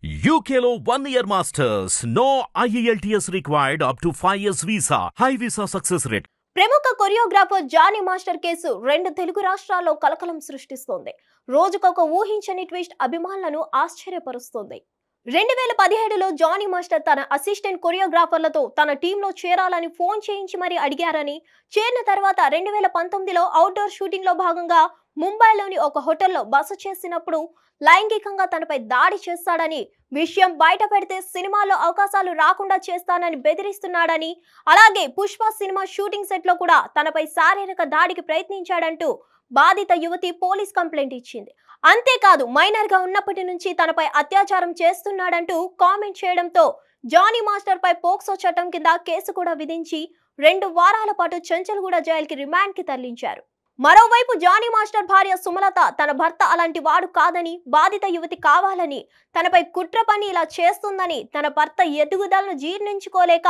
UKలో 1 year masters. No IELTS required up to 5 years visa. High visa success rate. ప్రముఖ choreographer Johnny master case రెండు తెలుగు రాష్ట్రాల్లో కలకలం సృష్టిస్తోంది. రోజుకొక ఊహించని ట్విస్ట్ అభిమానులను ఆశ్చర్యపరుస్తోంది. 2017లో జానీ మాస్టర్ తన అసిస్టెంట్ కొరియోగ్రాఫర్లతో తన టీంలో చేరాలని ఫోన్ చేయించి మరీ అడిగారని, చేరిన తర్వాత 2019లో అవుట్డోర్ షూటింగ్లో భాగంగా ముంబైలోని ఒక హోటల్లో బస చేసినప్పుడు లైంగికంగా తనపై దాడి చేస్తాడని, విషయం బయట పెడితే సినిమాలో అవకాశాలు రాకుండా చేస్తానని బెదిరిస్తున్నాడని, అలాగే పుష్ప సినిమా షూటింగ్ సెట్లో కూడా తనపై శారీరక దాడికి ప్రయత్నించాడంటూ బాధిత యువతి పోలీస్ కంప్లైంట్ ఇచ్చింది. అంతేకాదు మైనర్ గా ఉన్నప్పటి నుంచి తనపై అత్యాచారం చేస్తున్నాడంటూ కామెంట్ చేయడంతో జానీ మాస్టర్ పై పోక్సో చట్టం కింద కేసు కూడా విధించి 2 వారాల పాటు చెంచల్గూడ జైలుకి రిమాండ్ కి తరలించారు. మరోవైపు జానీ మాస్టర్ భార్య సుమలత తన భర్త అలాంటి వాడు కాదని, బాధిత యువతి కావాలని, తనపై కుట్ర పని ఇలా చేస్తుందని, తన భర్త ఎదుగుదలను జీర్ణించుకోలేక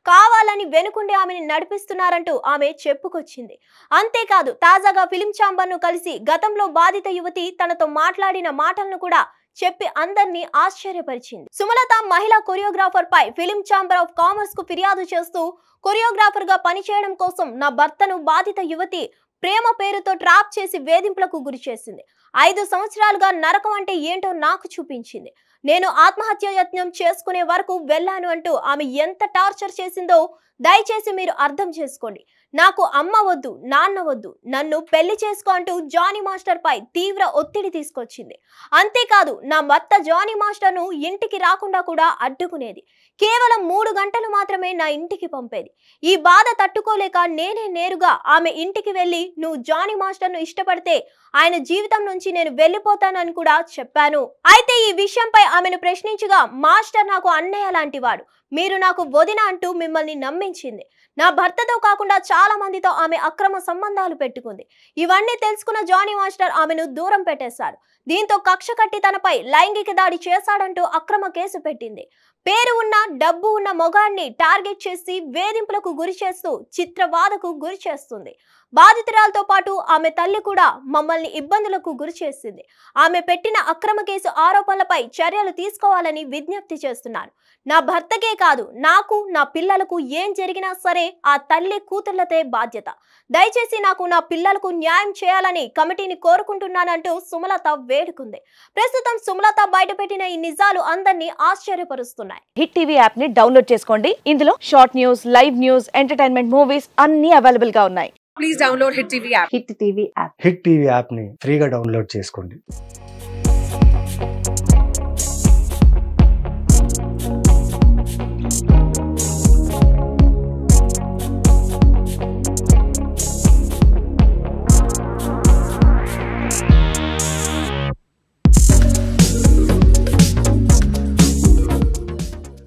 కావాలని వెనుకుండి ఆమెని నడిపిస్తున్నారంటూ ఆమె చెప్పుకొచ్చింది. అంతేకాదు తాజాగా ఫిలిం ఛాంబర్ ను కలిసి గతంలో బాధిత యువతి తనతో మాట్లాడిన మాటలను కూడా చెప్పి అందరినీ ఆశ్చర్యపరిచింది. సుమలత మహిళా కొరియోగ్రాఫర్ పై ఫిలిం ఛాంబర్ ఆఫ్ కామర్స్ కు ఫిర్యాదు చేస్తూ, కొరియోగ్రాఫర్ గా పనిచేయడం కోసం నా భర్తను బాధిత యువతి ప్రేమ పేరుతో ట్రాప్ చేసి వేధింపులకు గురి చేసింది. 5 సంవత్సరాలుగా నరకం అంటే ఏంటో నాకు చూపించింది. నేను ఆత్మహత్య యత్నం చేసుకునే వరకు వెళ్ళాను అంటూ ఆమె ఎంత టార్చర్ చేసిందో దయచేసి మీరు అర్థం చేసుకోండి. నాకు అమ్మ వద్దు, నాన్న వద్దు, నన్ను పెళ్లి చేసుకో అంటూ జానీ మాస్టర్ పై తీవ్ర ఒత్తిడి తీసుకొచ్చింది. అంతేకాదు నా భర్త జానీ మాస్టర్ ను ఇంటికి రాకుండా కూడా అడ్డుకునేది. కేవలం 3 గంటలు మాత్రమే నా ఇంటికి పంపేది. ఈ బాధ తట్టుకోలేక నేనే నేరుగా ఆమె ఇంటికి వెళ్లి, నువ్వు జానీ మాస్టర్ ను ఇష్టపడితే ఆయన జీవితం నుంచి నేను వెళ్ళిపోతానని కూడా చెప్పాను. అయితే ఈ విషయంపై ఆమెను ప్రశ్నించగా, మాస్టర్ నాకు అన్నయ్య లాంటి వాడు, మీరు నాకు వదిన అంటూ మిమ్మల్ని నమ్మించింది. నా భర్తతో కాకుండా చాలా మందితో ఆమె అక్రమ సంబంధాలు పెట్టుకుంది. ఇవన్నీ తెలుసుకున్న జానీ మాస్టర్ ఆమెను దూరం పెట్టేశాడు. దీంతో కక్ష కట్టి తనపై లైంగిక దాడి చేశాడంటూ అక్రమ కేసు పెట్టింది. పేరు ఉన్న, డబ్బు ఉన్న మొగాడిని టార్గెట్ చేసి వేధింపులకు గురి చేస్తూ చిత్రబాధకు గురి చేస్తుంది. బాధితురాలతో పాటు ఆమె తల్లి కూడా మమ్మల్ని ఇబ్బందులకు గురి చేసింది. ఆమె పెట్టిన అక్రమ కేసు ఆరోపణలపై చర్యలు తీసుకోవాలని విజ్ఞప్తి చేస్తున్నారు. నా భర్తకే కాదు, నాకు, నా పిల్లలకు ఏం జరిగినా సరే ఆ తల్లి కూతుర్లతే బాధ్యత. దయచేసి నాకు, నా పిల్లలకు న్యాయం చేయాలని కమిటీని కోరుకుంటున్నానంటూ సుమలత వేడుకుంది. ప్రస్తుతం సుమలత బయటపెట్టిన ఈ నిజాలు అందరినీ ఆశ్చర్యపరుస్తున్నాయి. హిట్ టీవీ యాప్ ని డౌన్లోడ్ చేసుకోండి. ఇందులో short news, live news, entertainment movies అన్ని అవైలబుల్ గా ఉన్నాయి. Please download Hit TV app. Hit TV app hit TV యాప్ని ఫ్రీగా డౌన్లోడ్ చేసుకోండి.